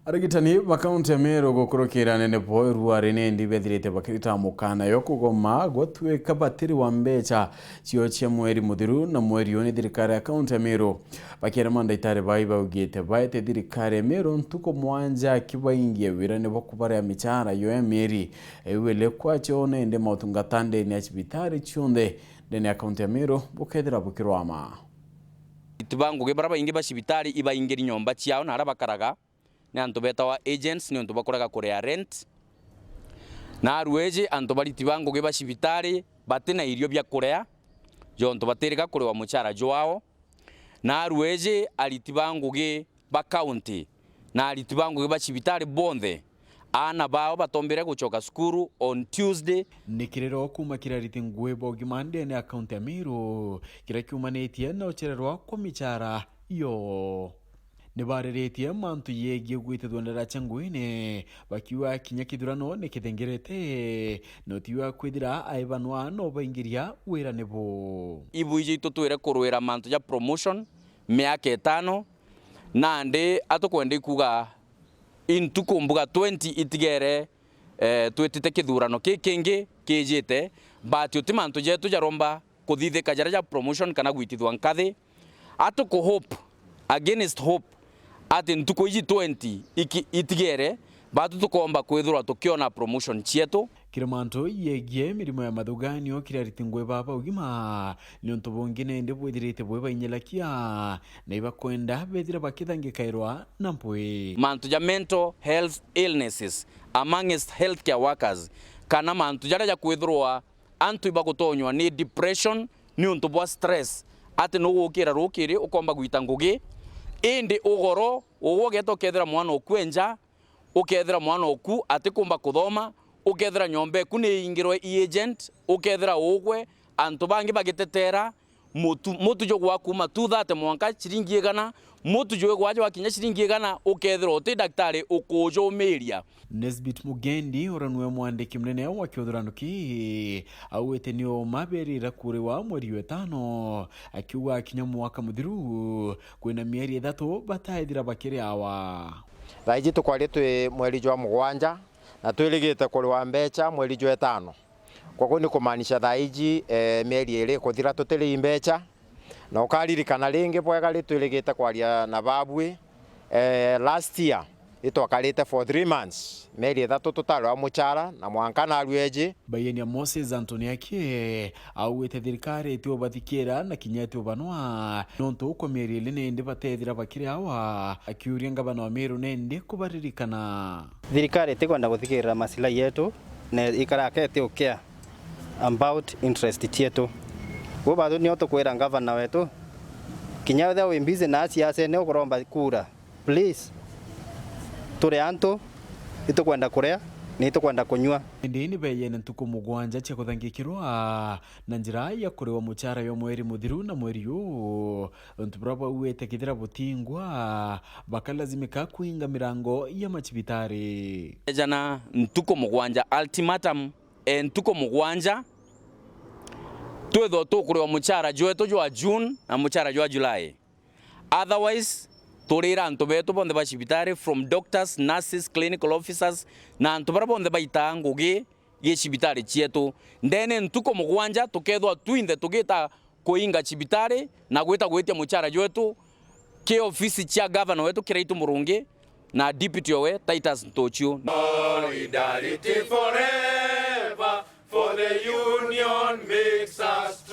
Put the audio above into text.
Arigitani bakaunti ya Meru gukurukira nene boy ruarene ndi bethirite bakirita mukana yo kugoma gotweka batiri wa mbecha cio cia mweri muthiru na mweri oni thirikari akaunti ya Meru bakira mandaitari baiba ugite baite thirikari ya Meru ntuko mwanja kibaingie wira ne bakubara michara yo ya meri ewele kwacho nende mautungatande ni achibitari chionde ndene akaunti ya Meru bukethira bukirwama itibango gebaraba inge bashibitari iba ingeri nyomba ciao na arabakaraga ni antu betawa agents ni antu bakoraga korea rent na arueje antu bari tibango ge bashibitari batena irio bya korea jo antu batereka korewa muchara joao na arueje alitibango ge ba county na alitibango ge bashibitari bonde ana bao batombere gucoka skuru on Tuesday nikirero kuma kirariti ngwebo gimande ni account ya Meru kirakiumanetie na ochererwa kwa michara yo nibareretie mantu yegie gwitithwa ndara changwine bakiwa kinya kithurano nikithengerete notiwa kwithira aibanwa no baingiria wira nebo ibuije itutwire kurwira mantu ya promotion miaka 5 nande atokwende kuga intukumbuga 20 itigere twetite kithurano kingi kijite but utimantu jetu jaromba kuthithe kajara ja promotion kana gwitithwa nkathi atuko hope against hope ati ntuko iji 20 itigere batu tukomba kwithura tukiona promotion chietu kiramanto yegie mirimo ya mathuganio kirariti ngwe baba ugima ni onto bongine ndi bwithirite bwe bainyelakia na iba kwenda bethira bakithangikairwa na mpwe mantu ja mental health illnesses amongst healthcare workers kana mantu jara ja kwithurwa antu iba gutonywa ni depression ni onto bwa stress ati no gukira rukiri ukomba gwita ngugi indi ugoro ugogeto kethira mwana okwenja ukethira mwana oku atikumba kuthoma ukethira nyombe kune ingirwe agent ukethira ugwe antu bangi bagitetera mutu jo gwa kuma 230 mwanka chiringi igana mutu jo gwaje wakinya chiringi igana ukethira uti daktari ukujo meria Nesbit Mugendi oranwe mwandiki mnene wa kiothurano ki awete nio maberira kurewa mweri wetano akiuga kinya mwaka muthiru kwina mieri 3 bataithira bakiri awa thaiji tukwari twi mweri jwa mugwanja na twirigite kurewa mbecha mweri jwa 5 kwako ni kumanisha thaiji mieri iri kuthira tutiri mbecha na ukaririkana ringi bwega ritwirigite kwaria na babwe last year itwakarite for 3 months mieri 3 tutarwa muchara na mwanka na rweje bayenia Moses Anthony akie awete thirikari tio bathikira na kinyatio banwa nonto kwa mieri line ndi batethira bakiri awa akiuria ngabana wa Meru nende kubaririkana thirikari tikwenda guthikira masila yetu na ikarakete ukia about interest tietu wo bado ni otokwira ngavana wetu kinyatho we busy na siasa ne ukuromba kura please turi antu itukwenda kurea ni itukwenda kunywa ndini beyene ntuko mugwanja cia kuthangikirwa na njira ya kurewa muchara yo mweri muthiru na mweri yu ntubraba uwete kithira butingwa bakalazimika kuinga mirango ya machibitari jana ntuko mugwanja ultimatum ntuko mugwanja twetho tukurewa muchara jwetu jwa June na muchara jwa July otherwise turira antu betu bonde bashibitari from doctors, nurses, clinical officers na antu bara bonde baita ngugi gishibitari chietu ndene ntuko mugwanja tukethwa twinde tugita kuinga chibitari na gwita gwetia muchara jwetu ke ofisi cha governor wetu kiraitu murungi na deputy we Titus Ntochu solidarity forever for the union makes us